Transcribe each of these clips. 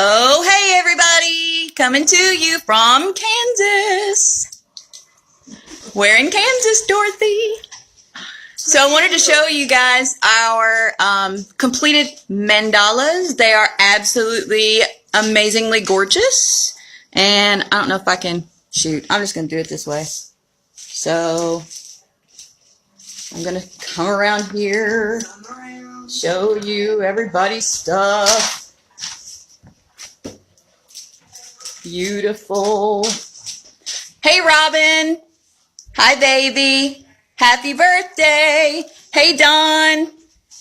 Oh, hey everybody! Coming to you from Kansas. Where in Kansas, Dorothy? So I wanted to show you guys our completed mandalas. They are absolutely amazingly gorgeous. And I don't know if I can shoot. I'm just going to do it this way. So I'm going to come around here, show you everybody's stuff. Beautiful. Hey, Robin. Hi, baby. Happy birthday. Hey, Dawn. I'm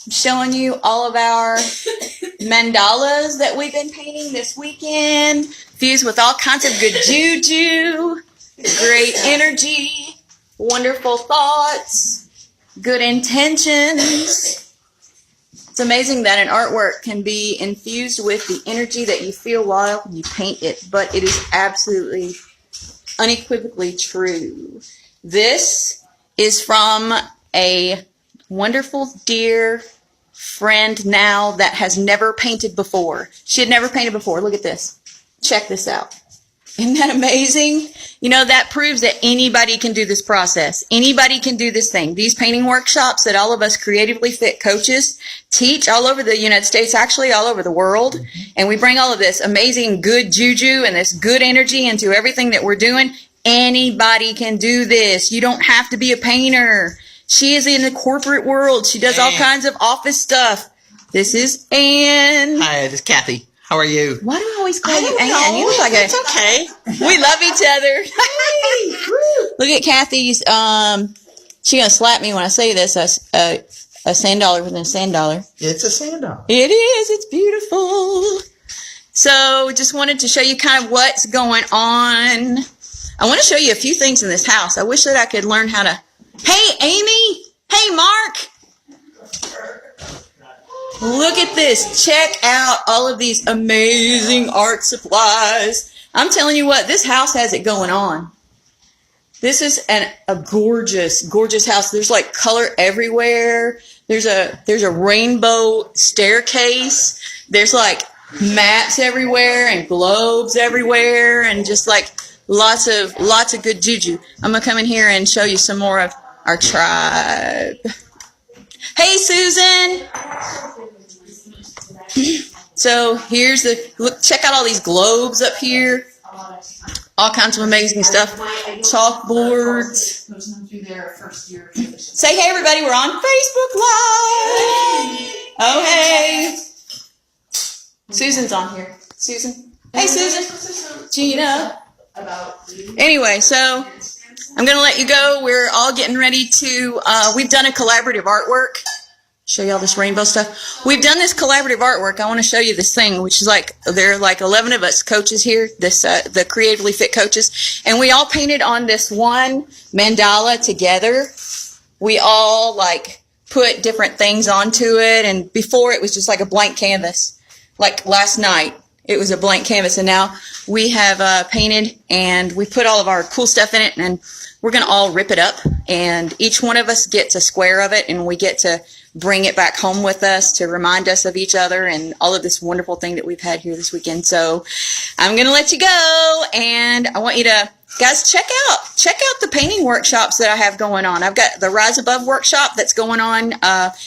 showing you all of our mandalas that we've been painting this weekend. Fused with all kinds of good juju, great energy, wonderful thoughts, good intentions. It's amazing that an artwork can be infused with the energy that you feel while you paint it, but it is absolutely, unequivocally true. This is from a wonderful, dear friend now that has never painted before. She had never painted before. Look at this. Check this out. Isn't that amazing? You know, that proves that anybody can do this process. Anybody can do this thing. These painting workshops that all of us creatively fit coaches teach all over the United States, actually all over the world. And we bring all of this amazing good juju and this good energy into everything that we're doing. Anybody can do this. You don't have to be a painter. She is in the corporate world. She does all kinds of office stuff. This is Ann. Hi, this is Kathy. How are you? Why do I always call you Ann? You look like It's okay. We love each other. Look at Kathy's. She's gonna slap me when I say this. A sand dollar within a sand dollar. It's a sand dollar. It is. It's beautiful. So, just wanted to show you kind of what's going on. I want to show you a few things in this house. I wish that I could learn how to. Hey, Amy. Hey, Mark. Look at this. Check out all of these amazing art supplies. I'm telling you what, this house has it going on. This is a gorgeous, gorgeous house. There's like color everywhere. There's a rainbow staircase. There's like maps everywhere and globes everywhere and just like lots of good juju. I'm gonna come in here and show you some more of our tribe. Hey, Susan. So here's look, check out all these globes up here. All kinds of amazing stuff. Chalkboards. Say hey everybody, we're on Facebook Live. Oh hey. Susan's on here. Susan. Hey Susan. Gina. Anyway, so I'm going to let you go. We're all getting ready to, we've done a collaborative artwork. Show you all this rainbow stuff. We've done this collaborative artwork. I want to show you this thing, which is like, there are like 11 of us coaches here, the Creatively Fit coaches, and we all painted on this one mandala together. We all like put different things onto it, and before it was just like a blank canvas. Like last night, it was a blank canvas, and now we have painted, and we put all of our cool stuff in it, and we're going to all rip it up, and each one of us gets a square of it, and we get to bring it back home with us to remind us of each other and all of this wonderful thing that we've had here this weekend. So I'm going to let you go, and I want you to, guys, check out the painting workshops that I have going on. I've got the Rise Above workshop that's going on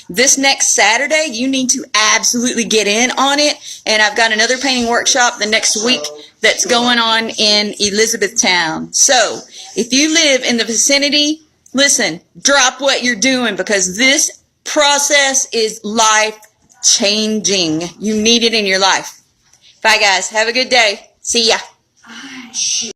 this next Saturday. You need to absolutely get in on it, and I've got another painting workshop the next week that's going on in Elizabethtown. So if you live in the vicinity, listen, drop what you're doing, because this process is life-changing. You need it in your life. Bye, guys. Have a good day. See ya.